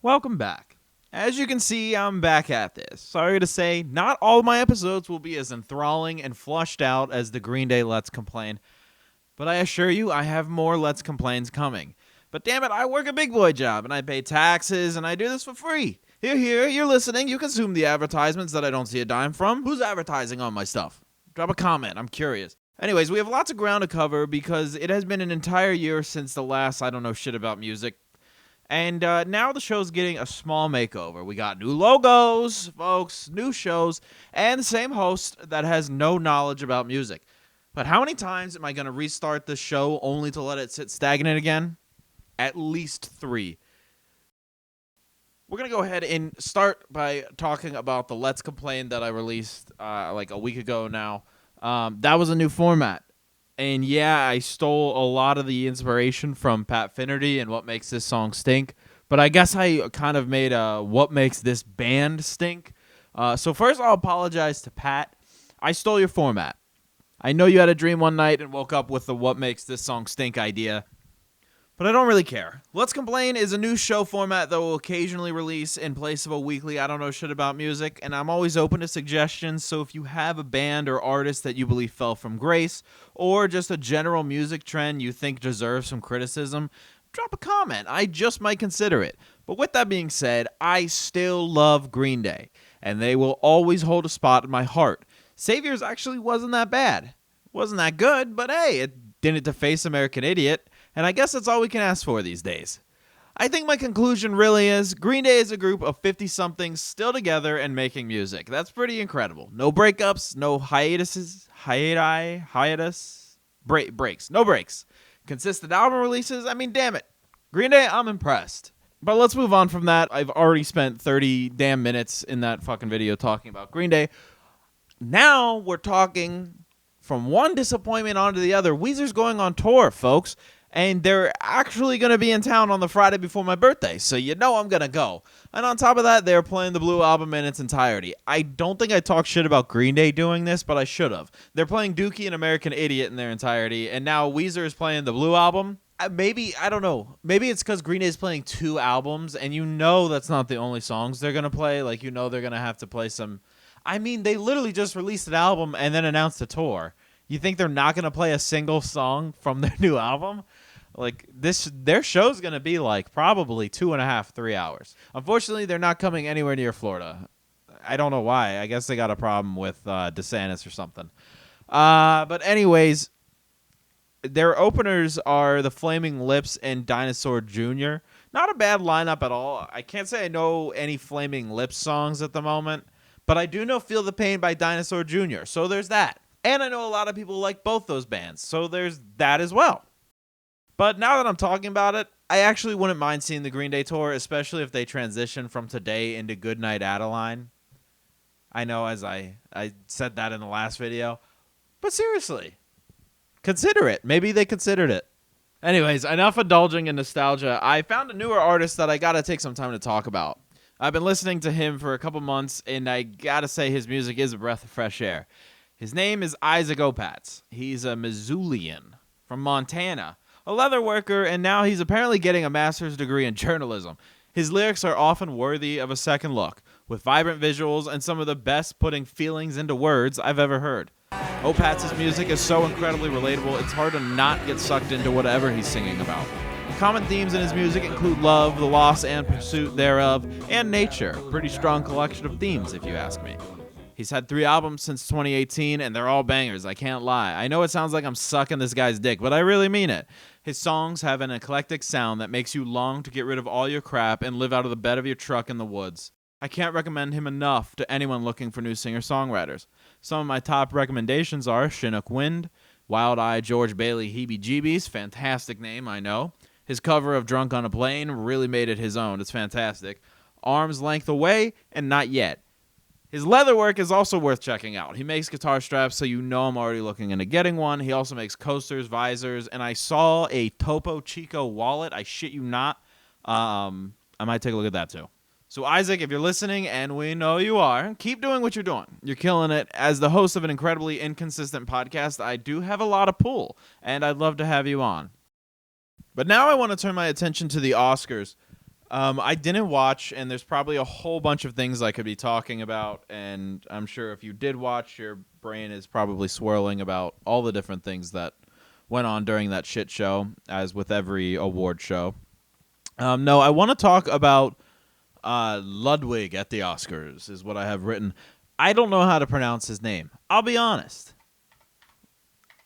Welcome back. As you can see, I'm back at this. Sorry to say, not all my episodes will be as enthralling and flushed out as the Green Day Let's Complain, but I assure you I have more Let's Complains coming. But damn it, I work a big boy job, and I pay taxes, and I do this for free. Here, you're listening, you consume the advertisements that I don't see a dime from. Who's advertising on my stuff? Drop a comment, I'm curious. Anyways, we have lots of ground to cover because it has been an entire year since the last I don't know shit about music. And now the show's getting a small makeover. We got new logos, folks, new shows, and the same host that has no knowledge about music. But how many times am I going to restart the show only to let it sit stagnant again? At least 3. We're going to go ahead and start by talking about the Let's Complain that I released like a week ago now. That was a new format. And yeah, I stole a lot of the inspiration from Pat Finnerty and What Makes This Song Stink. But I guess I kind of made a What Makes This Band Stink. So first I'll apologize to Pat. I stole your format. I know you had a dream one night and woke up with the What Makes This Song Stink idea. But I don't really care. Let's Complain is a new show format that will occasionally release in place of a weekly I don't know shit about music, and I'm always open to suggestions, so if you have a band or artist that you believe fell from grace, or just a general music trend you think deserves some criticism, drop a comment. I just might consider it. But with that being said, I still love Green Day, and they will always hold a spot in my heart. Saviors actually wasn't that bad. Wasn't that good, but hey, it didn't deface American Idiot. And I guess that's all we can ask for these days. I think my conclusion really is Green Day is a group of 50-somethings still together and making music. That's pretty incredible. No breakups, no breaks. No breaks. Consistent album releases. I mean, damn it. Green Day, I'm impressed. But let's move on from that. I've already spent 30 damn minutes in that fucking video talking about Green Day. Now we're talking from one disappointment onto the other. Weezer's going on tour, folks. And they're actually going to be in town on the Friday before my birthday, so you know I'm going to go. And on top of that, they're playing the Blue Album in its entirety. I don't think I talked shit about Green Day doing this, but I should have. They're playing Dookie and American Idiot in their entirety, and now Weezer is playing the Blue Album. Maybe, I don't know. Maybe it's because Green Day is playing 2 albums, and you know that's not the only songs they're going to play. Like, you know they're going to have to play some... I mean, they literally just released an album and then announced a tour. You think they're not going to play a single song from their new album? Like, their show's going to be like probably 2.5, 3 hours. Unfortunately, they're not coming anywhere near Florida. I don't know why. I guess they got a problem with DeSantis or something. But anyways, their openers are the Flaming Lips and Dinosaur Jr. Not a bad lineup at all. I can't say I know any Flaming Lips songs at the moment, but I do know Feel the Pain by Dinosaur Jr., so there's that. And I know a lot of people like both those bands, so there's that as well. But now that I'm talking about it, I actually wouldn't mind seeing the Green Day tour, especially if they transition from Today into Goodnight Adeline. I know as I said that in the last video. But seriously, consider it. Maybe they considered it. Anyways, enough indulging in nostalgia. I found a newer artist that I gotta take some time to talk about. I've been listening to him for a couple months, and I gotta say his music is a breath of fresh air. His name is Isaac Opatz. He's a Missoulian from Montana. A leather worker, and now he's apparently getting a master's degree in journalism. His lyrics are often worthy of a second look, with vibrant visuals and some of the best putting feelings into words I've ever heard. Opatz's music is so incredibly relatable, it's hard to not get sucked into whatever he's singing about. Common themes in his music include love, the loss and pursuit thereof, and nature. Pretty strong collection of themes, if you ask me. He's had 3 albums since 2018, and they're all bangers, I can't lie. I know it sounds like I'm sucking this guy's dick, but I really mean it. His songs have an eclectic sound that makes you long to get rid of all your crap and live out of the bed of your truck in the woods. I can't recommend him enough to anyone looking for new singer-songwriters. Some of my top recommendations are Chinook Wind, Wild Eye George Bailey Heebie Jeebies, fantastic name, I know. His cover of Drunk on a Plane really made it his own, it's fantastic. Arm's Length Away, and Not Yet. His leather work is also worth checking out. He makes guitar straps, so you know I'm already looking into getting one. He also makes coasters, visors, and I saw a Topo Chico wallet. I shit you not. I might take a look at that too. So Isaac, if you're listening, and we know you are, keep doing what you're doing. You're killing it. As the host of an incredibly inconsistent podcast, I do have a lot of pull, and I'd love to have you on. But now I want to turn my attention to the Oscars. I didn't watch, and there's probably a whole bunch of things I could be talking about, and I'm sure if you did watch, your brain is probably swirling about all the different things that went on during that shit show, as with every award show. No, I want to talk about Ludwig at the Oscars, is what I have written. I don't know how to pronounce his name. I'll be honest.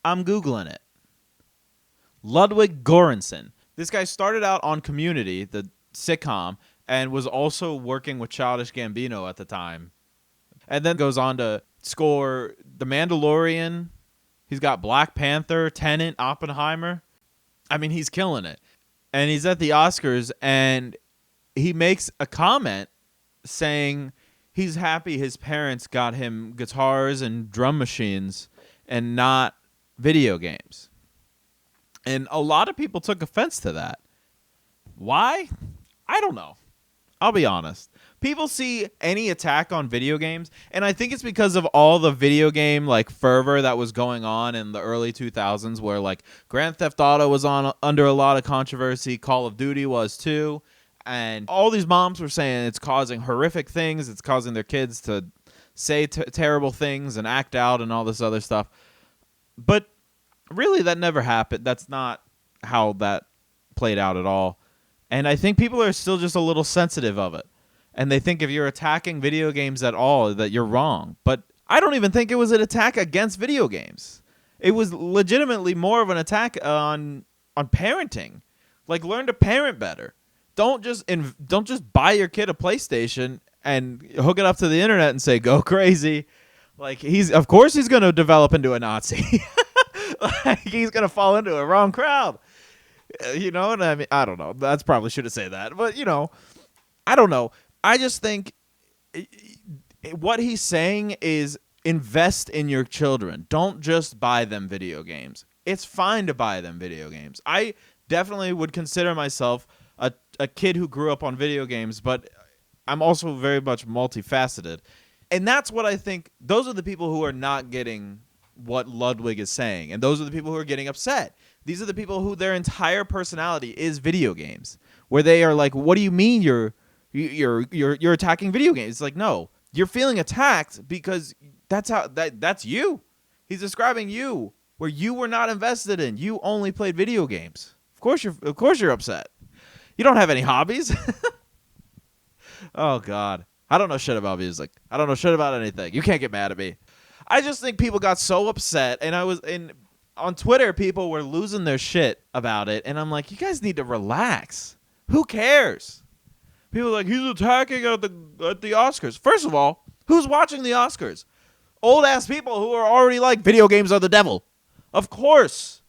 I'm Googling it. Ludwig Göransson. This guy started out on Community, the sitcom, and was also working with Childish Gambino at the time. And then goes on to score The Mandalorian. He's got Black Panther, Tenet, Oppenheimer. I mean, he's killing it. And he's at the Oscars, and he makes a comment saying he's happy his parents got him guitars and drum machines and not video games. And a lot of people took offense to that. Why? I don't know. I'll be honest. People see any attack on video games, and I think it's because of all the video game like fervor that was going on in the early 2000s, where like Grand Theft Auto was under a lot of controversy, Call of Duty was too, and all these moms were saying it's causing horrific things, it's causing their kids to say terrible things and act out and all this other stuff. But really, that never happened. That's not how that played out at all. And I think people are still just a little sensitive of it. And they think if you're attacking video games at all, that you're wrong. But I don't even think it was an attack against video games. It was legitimately more of an attack on parenting. Like, learn to parent better. Don't just buy your kid a PlayStation and hook it up to the internet and say, go crazy. Like, of course he's going to develop into a Nazi. Like, he's going to fall into a wrong crowd. You know what I mean? I don't know. That's probably should have said that. But, you know, I don't know. I just think what he's saying is invest in your children. Don't just buy them video games. It's fine to buy them video games. I definitely would consider myself a kid who grew up on video games, but I'm also very much multifaceted. And that's what I think. Those are the people who are not getting what Ludwig is saying. And those are the people who are getting upset. These are the people who their entire personality is video games, where they are like, what do you mean you're attacking video games? It's like, no, you're feeling attacked because that's you. He's describing you, where you were not invested in. You only played video games. Of course you're upset. You don't have any hobbies. Oh God. I don't know shit about music. I don't know shit about anything. You can't get mad at me. I just think people got so upset, and on Twitter, people were losing their shit about it, and I'm like, you guys need to relax. Who cares? People are like, he's attacking at the Oscars. First of all, who's watching the Oscars? Old-ass people who are already like, video games are the devil. Of course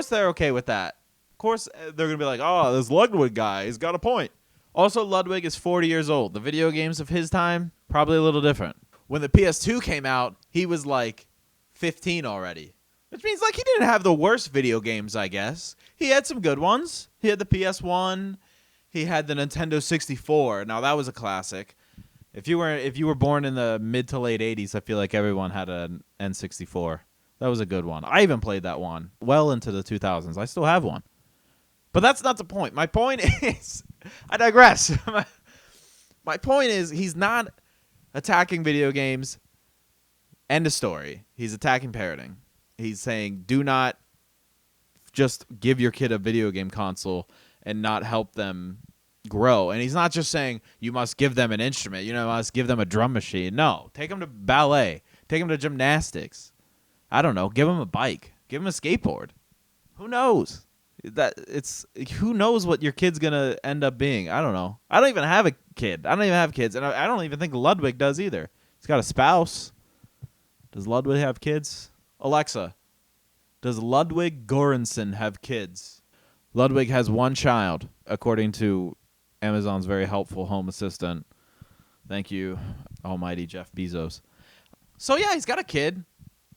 they're okay with that. Of course they're going to be like, oh, this Ludwig guy, he's got a point. Also, Ludwig is 40 years old. The video games of his time, probably a little different. When the PS2 came out, he was like 15 already. Which means like he didn't have the worst video games, I guess. He had some good ones. He had the PS1. He had the Nintendo 64. Now that was a classic. If you were born in the mid to late 80s, I feel like everyone had an N64. That was a good one. I even played that one well into the 2000s. I still have one. But that's not the point. My point is, I digress. My point is, he's not attacking video games. End of story. He's attacking parenting. He's saying, do not just give your kid a video game console and not help them grow. And he's not just saying you must give them an instrument. You must give them a drum machine. No, take them to ballet. Take them to gymnastics. I don't know. Give them a bike. Give them a skateboard. Who knows? Who knows what your kid's gonna end up being? I don't know. I don't even have a kid. I don't even have kids, and I don't even think Ludwig does either. He's got a spouse. Does Ludwig have kids? Alexa, does Ludwig Göransson have kids? Ludwig has one child, according to Amazon's very helpful home assistant. Thank you, almighty Jeff Bezos. So yeah, he's got a kid.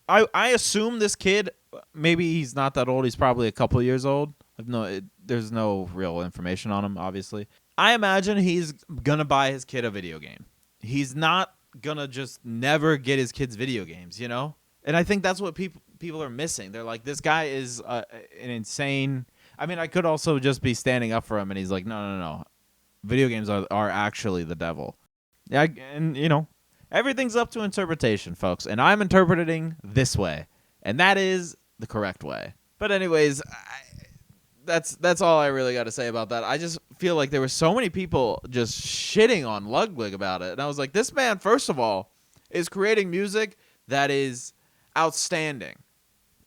I assume this kid, maybe he's not that old. He's probably a couple years old. There's no real information on him, obviously. I imagine he's going to buy his kid a video game. He's not going to just never get his kids video games, you know? And I think that's what people are missing. They're like, this guy is an insane... I mean, I could also just be standing up for him, and he's like, no. Video games are actually the devil. Yeah, and everything's up to interpretation, folks, and I'm interpreting this way, and that is the correct way. But anyways, that's all I really got to say about that. I just feel like there were so many people just shitting on Ludwig about it, and I was like, this man, first of all, is creating music that is outstanding,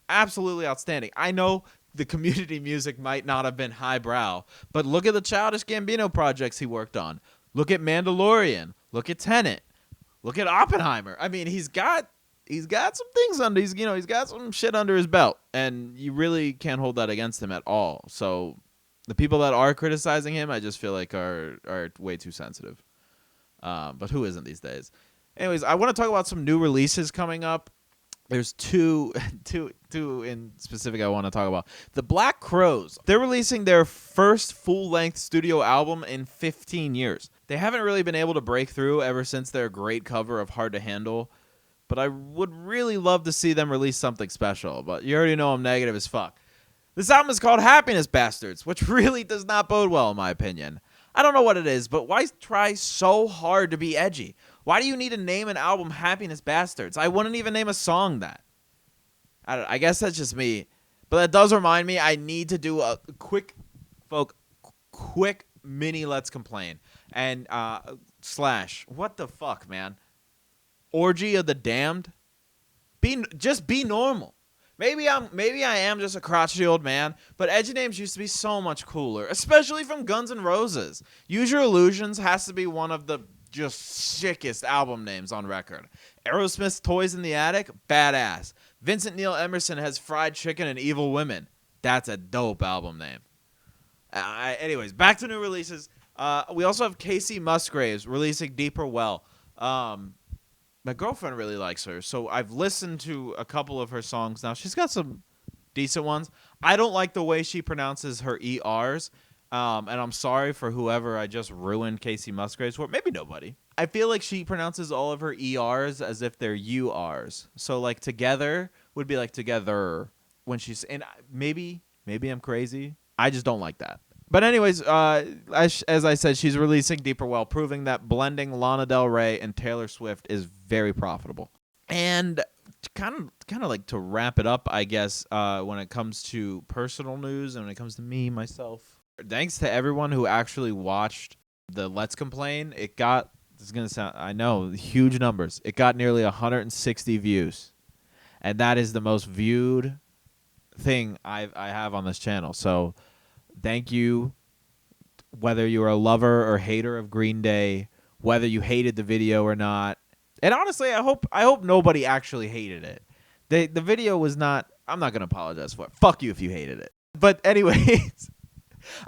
absolutely outstanding. I know the community music might not have been highbrow, but look at the Childish Gambino projects he worked on. Look at Mandalorian. Look at Tenet. Look at Oppenheimer. I mean, he's got some things under. He's got some shit under his belt, and you really can't hold that against him at all. So the people that are criticizing him, I just feel like are way too sensitive. But who isn't these days? Anyways, I want to talk about some new releases coming up. There's two in specific I want to talk about. The Black Crowes. They're releasing their first full-length studio album in 15 years. They haven't really been able to break through ever since their great cover of Hard to Handle, but I would really love to see them release something special, but you already know I'm negative as fuck. This album is called Happiness Bastards, which really does not bode well in my opinion. I don't know what it is, but why try so hard to be edgy? Why do you need to name an album Happiness Bastards? I wouldn't even name a song that. I guess that's just me. But that does remind me I need to do a quick mini Let's Complain. And slash, what the fuck, man? Orgy of the Damned? Just be normal. Maybe I am just a crotchety old man, but edgy names used to be so much cooler, especially from Guns N' Roses. Use Your Illusions has to be one of the just sickest album names on record. Aerosmith's Toys in the Attic, badass. Vincent Neil Emerson has Fried Chicken and Evil Women. That's a dope album name. Anyways, back to new releases. We also have Casey Musgraves releasing Deeper Well. My girlfriend really likes her, so I've listened to a couple of her songs now. She's got some decent ones. I don't like the way she pronounces her ERs. And I'm sorry for whoever I just ruined Casey Musgraves for. Maybe nobody. I feel like she pronounces all of her ERs as if they're URs. So like together would be like together when she's, and maybe I'm crazy. I just don't like that. But anyways, as I said, she's releasing Deeper Well, proving that blending Lana Del Rey and Taylor Swift is very profitable. And kind of like to wrap it up, I guess, when it comes to personal news and when it comes to me, myself. Thanks to everyone who actually watched the Let's Complain. This is going to sound, I know, huge numbers. It got nearly 160 views. And that is the most viewed thing I have on this channel. So thank you, whether you are a lover or hater of Green Day, whether you hated the video or not. And honestly, I hope nobody actually hated it. The video was not, I'm not going to apologize for it. Fuck you if you hated it. But anyways,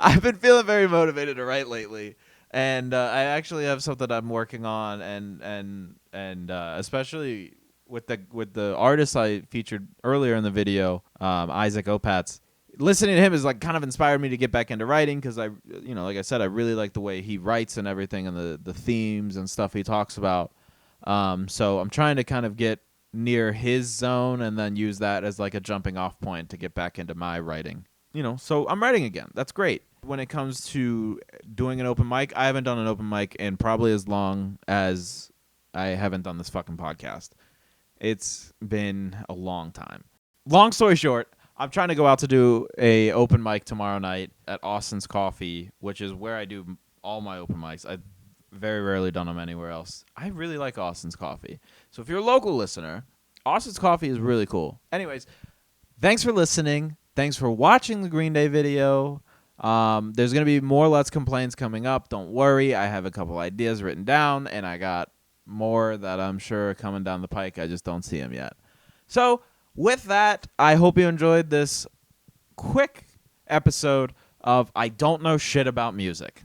I've been feeling very motivated to write lately, and I actually have something I'm working on, and especially with the artist I featured earlier in the video, Isaac Opatz. Listening to him has like kind of inspired me to get back into writing because like I said, I really like the way he writes and everything, and the themes and stuff he talks about. So I'm trying to kind of get near his zone and then use that as like a jumping off point to get back into my writing. So I'm writing again. That's great. When it comes to doing an open mic, I haven't done an open mic in probably as long as I haven't done this fucking podcast. It's been a long time. Long story short, I'm trying to go out to do a open mic tomorrow night at Austin's Coffee, which is where I do all my open mics. I've very rarely done them anywhere else. I really like Austin's Coffee. So if you're a local listener, Austin's Coffee is really cool. Anyways, thanks for listening. Thanks for watching the Green Day video. There's going to be more Let's Complains coming up. Don't worry. I have a couple ideas written down, and I got more that I'm sure are coming down the pike. I just don't see them yet. So with that, I hope you enjoyed this quick episode of I Don't Know Shit About Music.